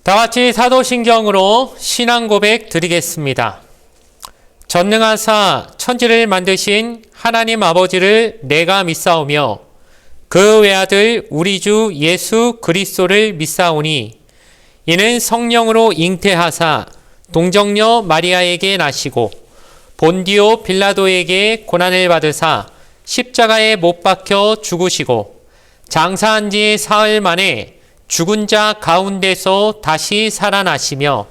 다같이 사도신경으로 신앙 고백 드리겠습니다. 전능하사 천지를 만드신 하나님 아버지를 내가 믿사오며 그 외아들 우리 주 예수 그리스도를 믿사오니 이는 성령으로 잉태하사 동정녀 마리아에게 나시고 본디오 빌라도에게 고난을 받으사 십자가에 못 박혀 죽으시고 장사한 지 사흘 만에 죽은 자 가운데서 다시 살아나시며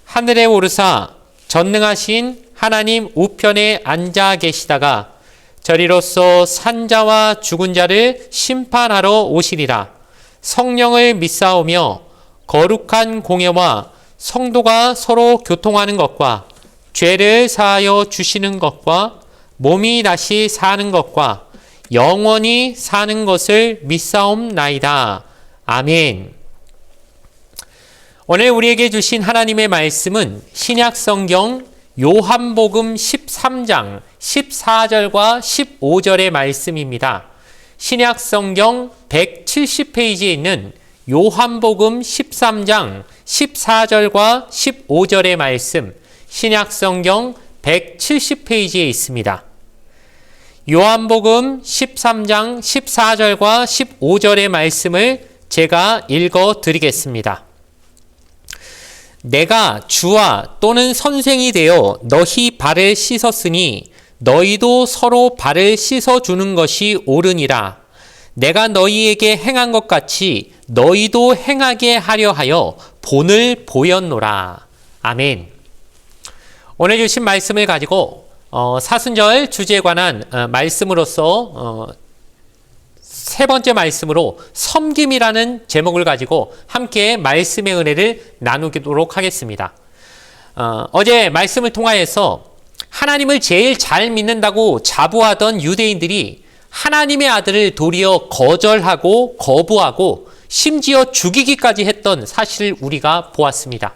하늘에 오르사 전능하신 하나님 우편에 앉아 계시다가 저리로서 산자와 죽은 자를 심판하러 오시리라. 성령을 믿사오며 거룩한 공예와 성도가 서로 교통하는 것과 죄를 사하여 주시는 것과 몸이 다시 사는 것과 영원히 사는 것을 믿사옵나이다. 아멘. 오늘 우리에게 주신 하나님의 말씀은 신약성경 요한복음 13장 14절과 15절의 말씀입니다. 신약성경 170페이지에 있는 요한복음 13장 14절과 15절의 말씀, 신약성경 170페이지에 있습니다. 요한복음 13장 14절과 15절의 말씀을 제가 읽어 드리겠습니다. 내가 주와 또는 선생이 되어 너희 발을 씻었으니 너희도 서로 발을 씻어주는 것이 옳으니라. 내가 너희에게 행한 것 같이 너희도 행하게 하려 하여 본을 보였노라. 아멘. 오늘 주신 말씀을 가지고 사순절 주제에 관한 말씀으로서 세 번째 말씀으로 섬김이라는 제목을 가지고 함께 말씀의 은혜를 나누도록 하겠습니다. 어제 말씀을 통하여서 하나님을 제일 잘 믿는다고 자부하던 유대인들이 하나님의 아들을 도리어 거절하고 거부하고 심지어 죽이기까지 했던 사실을 우리가 보았습니다.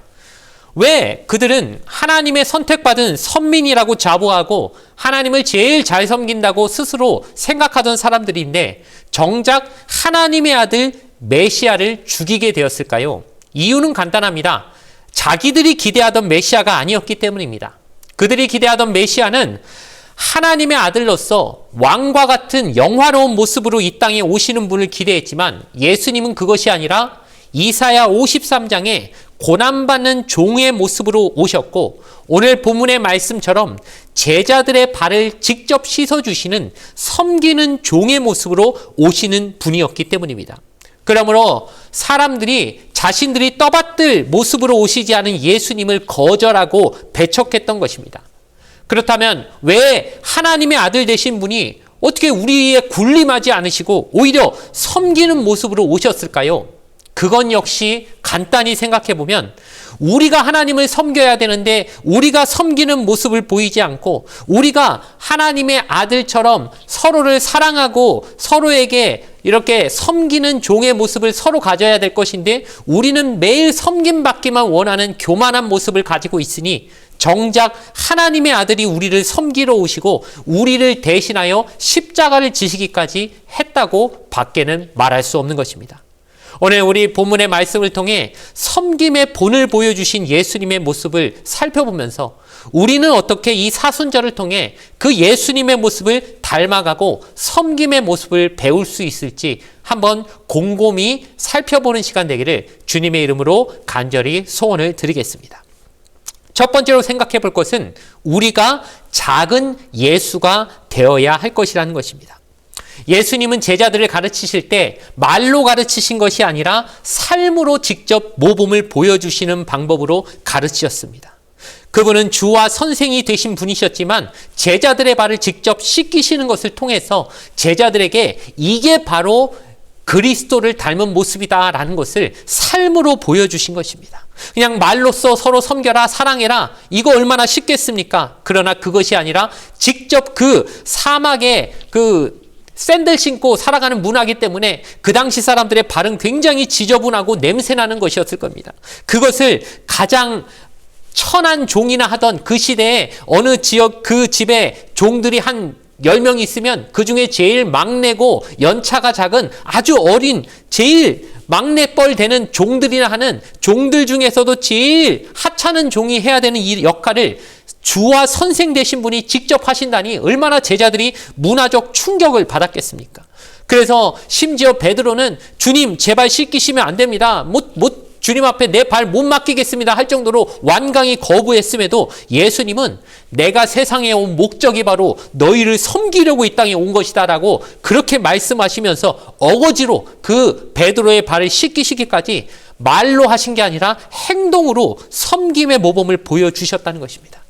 왜 그들은 하나님의 선택받은 선민이라고 자부하고 하나님을 제일 잘 섬긴다고 스스로 생각하던 사람들인데 정작 하나님의 아들 메시아를 죽이게 되었을까요? 이유는 간단합니다. 자기들이 기대하던 메시아가 아니었기 때문입니다. 그들이 기대하던 메시아는 하나님의 아들로서 왕과 같은 영화로운 모습으로 이 땅에 오시는 분을 기대했지만 예수님은 그것이 아니라 이사야 53장에 고난받는 종의 모습으로 오셨고 오늘 본문의 말씀처럼 제자들의 발을 직접 씻어주시는 섬기는 종의 모습으로 오시는 분이었기 때문입니다. 그러므로 사람들이 자신들이 떠받들 모습으로 오시지 않은 예수님을 거절하고 배척했던 것입니다. 그렇다면 왜 하나님의 아들 되신 분이 어떻게 우리에 군림하지 않으시고 오히려 섬기는 모습으로 오셨을까요? 그건 역시 간단히 생각해 보면 우리가 하나님을 섬겨야 되는데 우리가 섬기는 모습을 보이지 않고 우리가 하나님의 아들처럼 서로를 사랑하고 서로에게 이렇게 섬기는 종의 모습을 서로 가져야 될 것인데 우리는 매일 섬김받기만 원하는 교만한 모습을 가지고 있으니 정작 하나님의 아들이 우리를 섬기러 오시고 우리를 대신하여 십자가를 지시기까지 했다고 밖에는 말할 수 없는 것입니다. 오늘 우리 본문의 말씀을 통해 섬김의 본을 보여주신 예수님의 모습을 살펴보면서 우리는 어떻게 이 사순절을 통해 그 예수님의 모습을 닮아가고 섬김의 모습을 배울 수 있을지 한번 곰곰이 살펴보는 시간 되기를 주님의 이름으로 간절히 소원을 드리겠습니다. 첫 번째로 생각해 볼 것은 우리가 작은 예수가 되어야 할 것이라는 것입니다. 예수님은 제자들을 가르치실 때 말로 가르치신 것이 아니라 삶으로 직접 모범을 보여주시는 방법으로 가르치셨습니다. 그분은 주와 선생이 되신 분이셨지만 제자들의 발을 직접 씻기시는 것을 통해서 제자들에게 이게 바로 그리스도를 닮은 모습이다라는 것을 삶으로 보여주신 것입니다. 그냥 말로써 서로 섬겨라, 사랑해라, 이거 얼마나 쉽겠습니까? 그러나 그것이 아니라 직접 그 사막에 샌들 신고 살아가는 문화이기 때문에 그 당시 사람들의 발은 굉장히 지저분하고 냄새나는 것이었을 겁니다. 그것을 가장 천한 종이나 하던 그 시대에 어느 지역 그 집에 종들이 한 10명 있으면 그 중에 제일 막내고 연차가 작은 아주 어린 제일 막내뻘 되는 종들이나 하는 종들 중에서도 제일 하찮은 종이 해야 되는 이 역할을 주와 선생 되신 분이 직접 하신다니 얼마나 제자들이 문화적 충격을 받았겠습니까? 그래서 심지어 베드로는 주님 제발 씻기시면 안 됩니다. 주님 앞에 내 발 못 맡기겠습니다 할 정도로 완강히 거부했음에도 예수님은 내가 세상에 온 목적이 바로 너희를 섬기려고 이 땅에 온 것이다 라고 그렇게 말씀하시면서 어거지로 그 베드로의 발을 씻기시기까지 말로 하신 게 아니라 행동으로 섬김의 모범을 보여주셨다는 것입니다.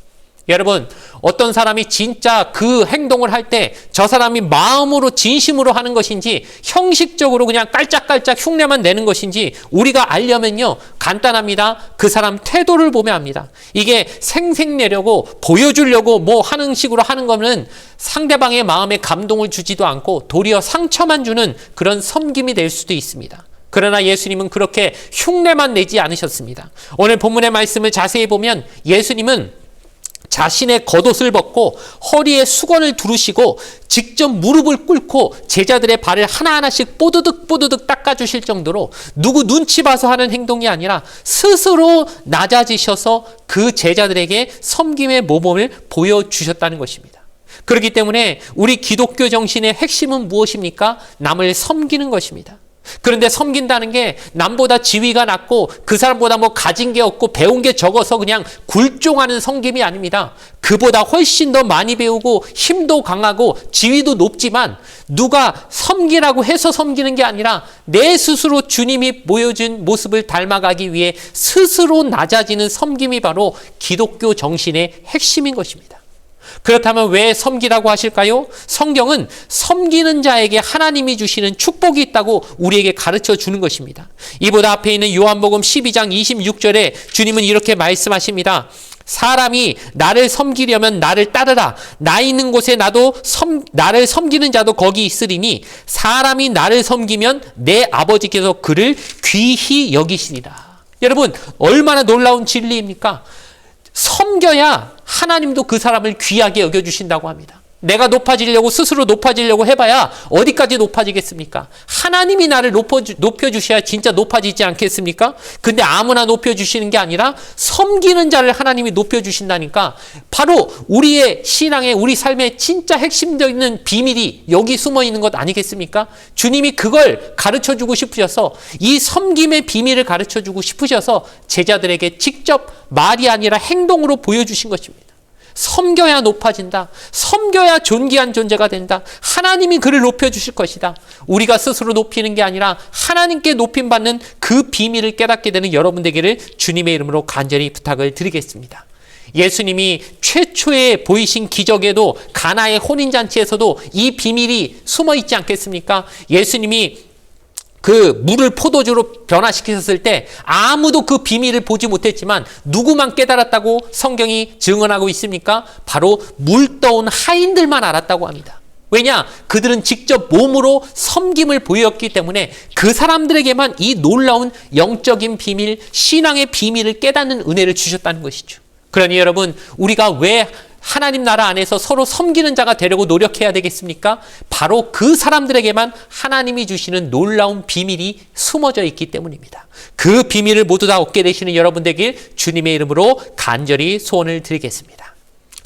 여러분, 어떤 사람이 진짜 그 행동을 할 때 저 사람이 마음으로 진심으로 하는 것인지 형식적으로 그냥 깔짝깔짝 흉내만 내는 것인지 우리가 알려면요, 간단합니다. 그 사람 태도를 보면 압니다. 이게 생색내려고 보여주려고 뭐 하는 식으로 하는 거는 상대방의 마음에 감동을 주지도 않고 도리어 상처만 주는 그런 섬김이 될 수도 있습니다. 그러나 예수님은 그렇게 흉내만 내지 않으셨습니다. 오늘 본문의 말씀을 자세히 보면 예수님은 자신의 겉옷을 벗고 허리에 수건을 두르시고 직접 무릎을 꿇고 제자들의 발을 하나하나씩 뽀드득 닦아주실 정도로 누구 눈치 봐서 하는 행동이 아니라 스스로 낮아지셔서 그 제자들에게 섬김의 모범을 보여주셨다는 것입니다. 그렇기 때문에 우리 기독교 정신의 핵심은 무엇입니까? 남을 섬기는 것입니다. 그런데 섬긴다는 게 남보다 지위가 낮고 그 사람보다 뭐 가진 게 없고 배운 게 적어서 그냥 굴종하는 섬김이 아닙니다. 그보다 훨씬 더 많이 배우고 힘도 강하고 지위도 높지만 누가 섬기라고 해서 섬기는 게 아니라 내 스스로 주님이 보여준 모습을 닮아가기 위해 스스로 낮아지는 섬김이 바로 기독교 정신의 핵심인 것입니다. 그렇다면 왜 섬기라고 하실까요? 성경은 섬기는 자에게 하나님이 주시는 축복이 있다고 우리에게 가르쳐 주는 것입니다. 이보다 앞에 있는 요한복음 12장 26절에 주님은 이렇게 말씀하십니다. 사람이 나를 섬기려면 나를 따르라. 나 있는 곳에 나를 섬기는 자도 거기 있으리니 사람이 나를 섬기면 내 아버지께서 그를 귀히 여기시리라. 여러분, 얼마나 놀라운 진리입니까? 섬겨야 하나님도 그 사람을 귀하게 여겨주신다고 합니다. 내가 높아지려고 스스로 높아지려고 해봐야 어디까지 높아지겠습니까? 하나님이 나를 높여주셔야 진짜 높아지지 않겠습니까? 근데 아무나 높여주시는 게 아니라 섬기는 자를 하나님이 높여주신다니까 바로 우리의 신앙의 우리 삶의 진짜 핵심적인 비밀이 여기 숨어 있는 것 아니겠습니까? 주님이 그걸 가르쳐주고 싶으셔서 이 섬김의 비밀을 가르쳐주고 싶으셔서 제자들에게 직접 말이 아니라 행동으로 보여주신 것입니다. 섬겨야 높아진다. 섬겨야 존귀한 존재가 된다. 하나님이 그를 높여주실 것이다. 우리가 스스로 높이는 게 아니라 하나님께 높임받는 그 비밀을 깨닫게 되는 여러분 되기를 주님의 이름으로 간절히 부탁을 드리겠습니다. 예수님이 최초에 보이신 기적에도 가나의 혼인잔치에서도 이 비밀이 숨어 있지 않겠습니까? 예수님이 그 물을 포도주로 변화시키셨을 때 아무도 그 비밀을 보지 못했지만 누구만 깨달았다고 성경이 증언하고 있습니까? 바로 물 떠온 하인들만 알았다고 합니다. 왜냐? 그들은 직접 몸으로 섬김을 보였기 때문에 그 사람들에게만 이 놀라운 영적인 비밀, 신앙의 비밀을 깨닫는 은혜를 주셨다는 것이죠. 그러니 여러분, 우리가 왜 하나님 나라 안에서 서로 섬기는 자가 되려고 노력해야 되겠습니까? 바로 그 사람들에게만 하나님이 주시는 놀라운 비밀이 숨어져 있기 때문입니다. 그 비밀을 모두 다 얻게 되시는 여러분 되길 주님의 이름으로 간절히 소원을 드리겠습니다.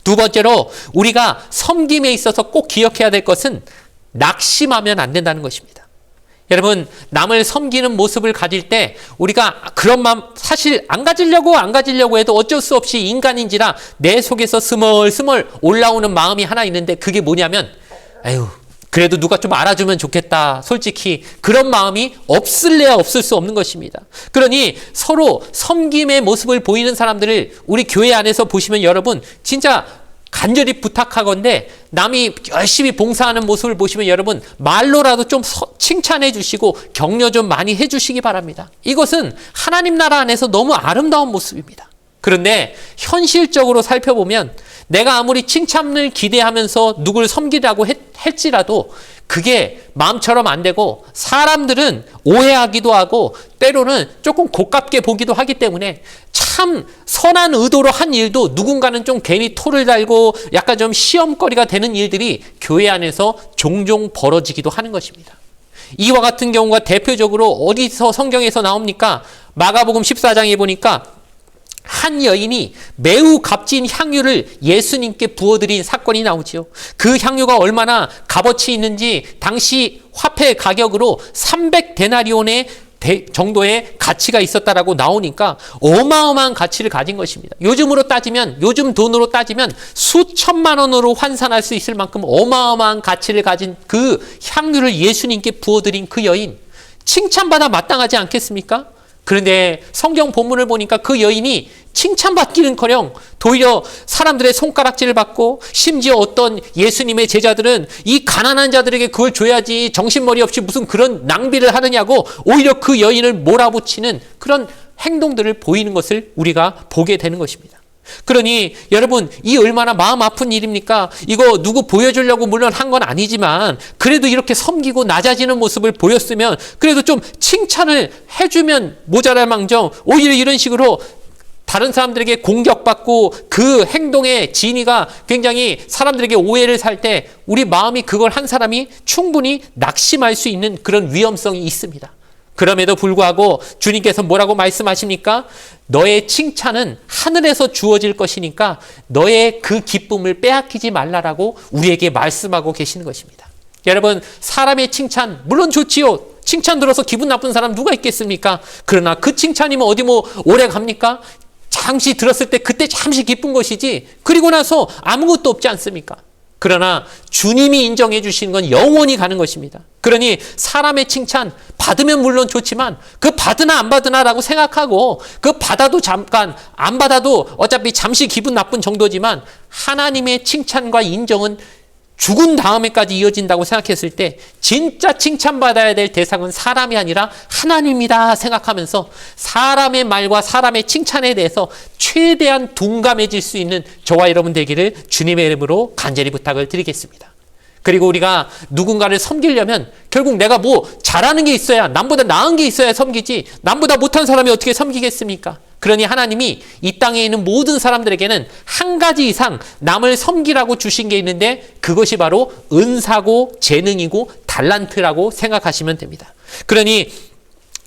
두 번째로 우리가 섬김에 있어서 꼭 기억해야 될 것은 낙심하면 안 된다는 것입니다. 여러분, 남을 섬기는 모습을 가질 때 우리가 그런 마음 사실 안 가지려고 해도 어쩔 수 없이 인간인지라 내 속에서 스멀스멀 올라오는 마음이 하나 있는데 그게 뭐냐면 그래도 누가 좀 알아주면 좋겠다. 솔직히 그런 마음이 없을래야 없을 수 없는 것입니다. 그러니 서로 섬김의 모습을 보이는 사람들을 우리 교회 안에서 보시면 여러분 진짜 간절히 부탁하건대 남이 열심히 봉사하는 모습을 보시면 여러분 말로라도 좀 칭찬해 주시고 격려 좀 많이 해 주시기 바랍니다. 이것은 하나님 나라 안에서 너무 아름다운 모습입니다. 그런데 현실적으로 살펴보면 내가 아무리 칭찬을 기대하면서 누구를 섬기라고 했지라도 그게 마음처럼 안 되고 사람들은 오해하기도 하고 때로는 조금 고깝게 보기도 하기 때문에 참 선한 의도로 한 일도 누군가는 좀 괜히 토를 달고 약간 좀 시험거리가 되는 일들이 교회 안에서 종종 벌어지기도 하는 것입니다. 이와 같은 경우가 대표적으로 어디서 성경에서 나옵니까? 마가복음 14장에 보니까 한 여인이 매우 값진 향유를 예수님께 부어드린 사건이 나오지요. 그 향유가 얼마나 값어치 있는지 당시 화폐 가격으로 300데나리온의 정도의 가치가 있었다라고 나오니까 어마어마한 가치를 가진 것입니다. 요즘 돈으로 따지면 수천만 원으로 환산할 수 있을 만큼 어마어마한 가치를 가진 그 향유를 예수님께 부어드린 그 여인, 칭찬받아 마땅하지 않겠습니까? 그런데 성경 본문을 보니까 그 여인이 칭찬받기는커녕 도리어 사람들의 손가락질을 받고, 심지어 어떤 예수님의 제자들은 이 가난한 자들에게 그걸 줘야지 정신머리 없이 무슨 그런 낭비를 하느냐고 오히려 그 여인을 몰아붙이는 그런 행동들을 보이는 것을 우리가 보게 되는 것입니다. 그러니 여러분, 이 얼마나 마음 아픈 일입니까? 이거 누구 보여주려고 물론 한 건 아니지만 그래도 이렇게 섬기고 낮아지는 모습을 보였으면 그래도 좀 칭찬을 해주면 모자랄 망정 오히려 이런 식으로 다른 사람들에게 공격받고 그 행동의 진위가 굉장히 사람들에게 오해를 살 때 우리 마음이 그걸 한 사람이 충분히 낙심할 수 있는 그런 위험성이 있습니다. 그럼에도 불구하고 주님께서 뭐라고 말씀하십니까? 너의 칭찬은 하늘에서 주어질 것이니까 너의 그 기쁨을 빼앗기지 말라라고 우리에게 말씀하고 계시는 것입니다. 여러분, 사람의 칭찬 물론 좋지요. 칭찬 들어서 기분 나쁜 사람 누가 있겠습니까? 그러나 그 칭찬이면 어디 뭐 오래 갑니까? 잠시 들었을 때 그때 잠시 기쁜 것이지 그리고 나서 아무것도 없지 않습니까? 그러나 주님이 인정해 주시는 건 영원히 가는 것입니다. 그러니 사람의 칭찬 받으면 물론 좋지만 그 받으나 안 받으나라고 생각하고 그 받아도 잠깐 안 받아도 어차피 잠시 기분 나쁜 정도지만 하나님의 칭찬과 인정은 죽은 다음에까지 이어진다고 생각했을 때 진짜 칭찬받아야 될 대상은 사람이 아니라 하나님이다 생각하면서 사람의 말과 사람의 칭찬에 대해서 최대한 둔감해질 수 있는 저와 여러분 되기를 주님의 이름으로 간절히 부탁을 드리겠습니다. 그리고 우리가 누군가를 섬기려면 결국 내가 뭐 잘하는 게 있어야, 남보다 나은 게 있어야 섬기지 남보다 못한 사람이 어떻게 섬기겠습니까? 그러니 하나님이 이 땅에 있는 모든 사람들에게는 한 가지 이상 남을 섬기라고 주신 게 있는데 그것이 바로 은사고 재능이고 달란트라고 생각하시면 됩니다. 그러니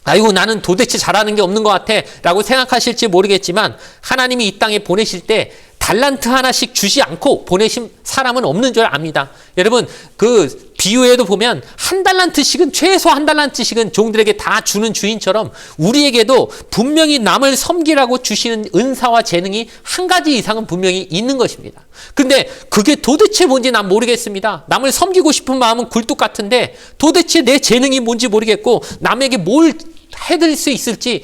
아이고 나는 도대체 잘하는 게 없는 것 같아 라고 생각하실지 모르겠지만 하나님이 이 땅에 보내실 때 달란트 하나씩 주지 않고 보내신 사람은 없는 줄 압니다. 여러분, 그 비유에도 보면 한 달란트씩은, 최소 한 달란트씩은 종들에게 다 주는 주인처럼 우리에게도 분명히 남을 섬기라고 주시는 은사와 재능이 한 가지 이상은 분명히 있는 것입니다. 근데 그게 도대체 뭔지 난 모르겠습니다. 남을 섬기고 싶은 마음은 굴뚝 같은데 도대체 내 재능이 뭔지 모르겠고 남에게 뭘 해드릴 수 있을지,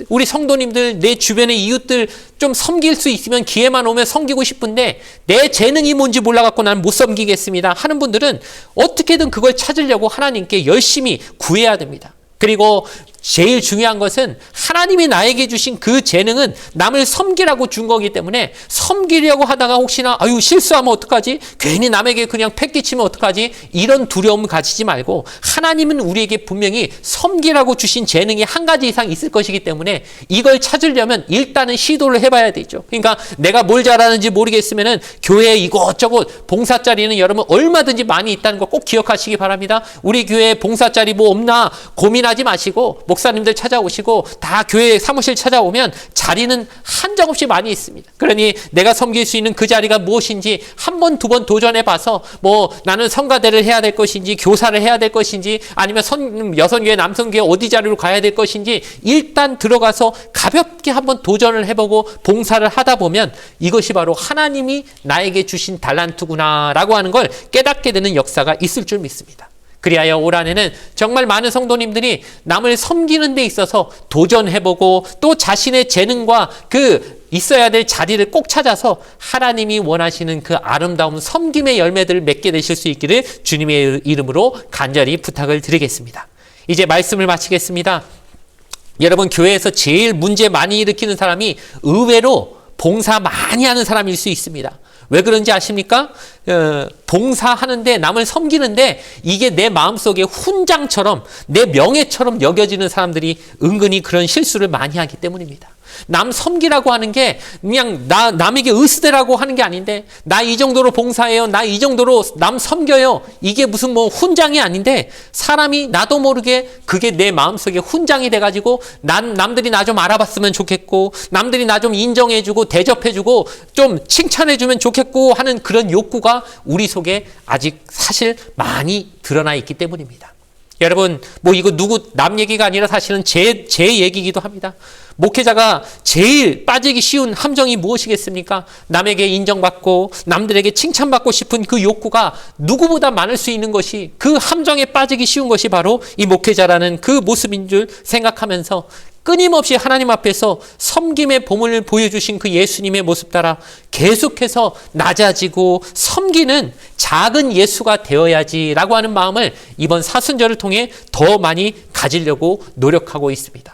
우리 성도님들, 내 주변의 이웃들 좀 섬길 수 있으면 기회만 오면 섬기고 싶은데 내 재능이 뭔지 몰라갖고 난 못 섬기겠습니다 하는 분들은 어떻게든 그걸 찾으려고 하나님께 열심히 구해야 됩니다. 그리고 제일 중요한 것은 하나님이 나에게 주신 그 재능은 남을 섬기라고 준 거기 때문에 섬기려고 하다가 혹시나 아유 실수하면 어떡하지? 괜히 남에게 그냥 패기치면 어떡하지? 이런 두려움을 가지지 말고 하나님은 우리에게 분명히 섬기라고 주신 재능이 한 가지 이상 있을 것이기 때문에 이걸 찾으려면 일단은 시도를 해봐야 되죠. 그러니까 내가 뭘 잘하는지 모르겠으면은 교회에 이것저것 봉사자리는 여러분 얼마든지 많이 있다는 거 꼭 기억하시기 바랍니다. 우리 교회에 봉사자리 뭐 없나 고민하지 마시고 목사님들 찾아오시고 다 교회 사무실 찾아오면 자리는 한정없이 많이 있습니다. 그러니 내가 섬길 수 있는 그 자리가 무엇인지 한 번, 두 번 도전해 봐서 뭐 나는 성가대를 해야 될 것인지 교사를 해야 될 것인지 아니면 여성교회 남성교회 어디 자리로 가야 될 것인지 일단 들어가서 가볍게 한번 도전을 해보고 봉사를 하다 보면 이것이 바로 하나님이 나에게 주신 달란트구나 라고 하는 걸 깨닫게 되는 역사가 있을 줄 믿습니다. 그리하여 올 한해는 정말 많은 성도님들이 남을 섬기는 데 있어서 도전해보고 또 자신의 재능과 그 있어야 될 자리를 꼭 찾아서 하나님이 원하시는 그 아름다운 섬김의 열매들을 맺게 되실 수 있기를 주님의 이름으로 간절히 부탁을 드리겠습니다. 이제 말씀을 마치겠습니다. 여러분, 교회에서 제일 문제 많이 일으키는 사람이 의외로 봉사 많이 하는 사람일 수 있습니다. 왜 그런지 아십니까? 봉사하는데, 남을 섬기는데 이게 내 마음속에 훈장처럼, 내 명예처럼 여겨지는 사람들이 은근히 그런 실수를 많이 하기 때문입니다. 남 섬기라고 하는 게 그냥 남에게 으스대라고 하는 게 아닌데, 나 이 정도로 봉사해요, 나 이 정도로 남 섬겨요, 이게 무슨 뭐 훈장이 아닌데, 사람이 나도 모르게 그게 내 마음속에 훈장이 돼가지고 남들이 나 좀 알아봤으면 좋겠고, 남들이 나 좀 인정해주고 대접해주고 좀 칭찬해주면 좋겠고 하는 그런 욕구가 우리 속에 아직 사실 많이 드러나 있기 때문입니다. 여러분, 뭐 이거 누구 남 얘기가 아니라 사실은 제 얘기이기도 합니다. 목회자가 제일 빠지기 쉬운 함정이 무엇이겠습니까? 남에게 인정받고 남들에게 칭찬받고 싶은 그 욕구가 누구보다 많을 수 있는 것이, 그 함정에 빠지기 쉬운 것이 바로 이 목회자라는 그 모습인 줄 생각하면서 끊임없이 하나님 앞에서 섬김의 보물을 보여주신 그 예수님의 모습 따라 계속해서 낮아지고 섬기는 작은 예수가 되어야지라고 하는 마음을 이번 사순절을 통해 더 많이 가지려고 노력하고 있습니다.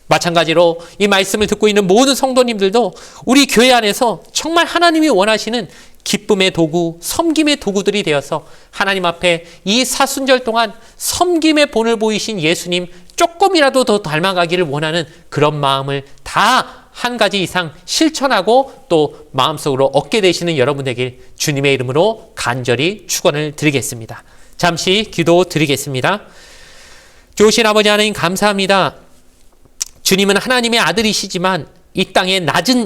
마찬가지로 이 말씀을 듣고 있는 모든 성도님들도 우리 교회 안에서 정말 하나님이 원하시는 기쁨의 도구, 섬김의 도구들이 되어서 하나님 앞에 이 사순절 동안 섬김의 본을 보이신 예수님 조금이라도 더 닮아가기를 원하는 그런 마음을 다 한 가지 이상 실천하고 또 마음속으로 얻게 되시는 여러분 되길 주님의 이름으로 간절히 축원을 드리겠습니다. 잠시 기도 드리겠습니다. 좋으신 아버지 하나님, 감사합니다. 주님은 하나님의 아들이시지만 이 땅에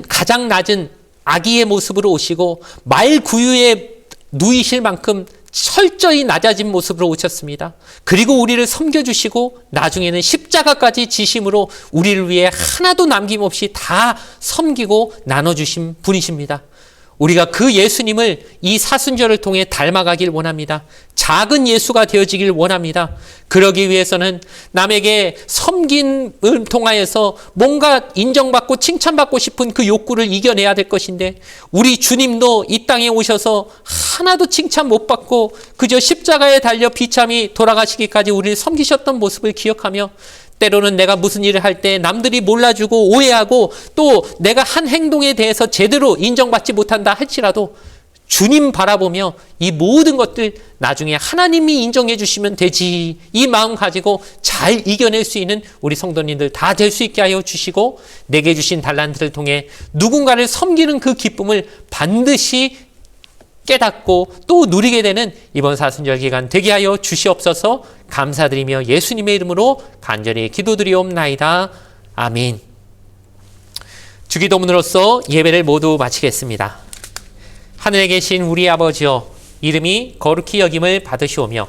가장 낮은 아기의 모습으로 오시고 말 구유에 누이실 만큼 철저히 낮아진 모습으로 오셨습니다. 그리고 우리를 섬겨주시고 나중에는 십자가까지 지심으로 우리를 위해 하나도 남김없이 다 섬기고 나눠주신 분이십니다. 우리가 그 예수님을 이 사순절을 통해 닮아가길 원합니다. 작은 예수가 되어지길 원합니다. 그러기 위해서는 남에게 섬김을 통하여서 뭔가 인정받고 칭찬받고 싶은 그 욕구를 이겨내야 될 것인데, 우리 주님도 이 땅에 오셔서 하나도 칭찬 못 받고 그저 십자가에 달려 비참히 돌아가시기까지 우리를 섬기셨던 모습을 기억하며, 때로는 내가 무슨 일을 할 때 남들이 몰라주고 오해하고 또 내가 한 행동에 대해서 제대로 인정받지 못한다 할지라도 주님 바라보며 이 모든 것들 나중에 하나님이 인정해 주시면 되지, 이 마음 가지고 잘 이겨낼 수 있는 우리 성도님들 다 될 수 있게 하여 주시고, 내게 주신 달란트를 통해 누군가를 섬기는 그 기쁨을 반드시 깨닫고 또 누리게 되는 이번 사순절 기간 되게 하여 주시옵소서. 감사드리며 예수님의 이름으로 간절히 기도드리옵나이다. 아멘. 주기도문으로서 예배를 모두 마치겠습니다. 하늘에 계신 우리 아버지여, 이름이 거룩히 여김을 받으시오며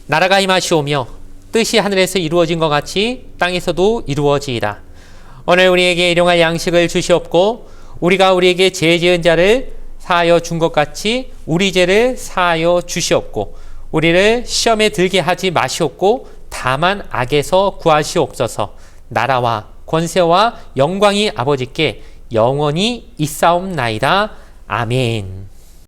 나라가 임하시오며 뜻이 하늘에서 이루어진 것 같이 땅에서도 이루어지이다. 오늘 우리에게 일용할 양식을 주시옵고 우리가 우리에게 죄 지은 자를 사하여 준 것 같이 우리 죄를 사하여 주시옵고 우리를 시험에 들게 하지 마시옵고 다만 악에서 구하시옵소서. 나라와 권세와 영광이 아버지께 영원히 있사옵나이다. 아멘.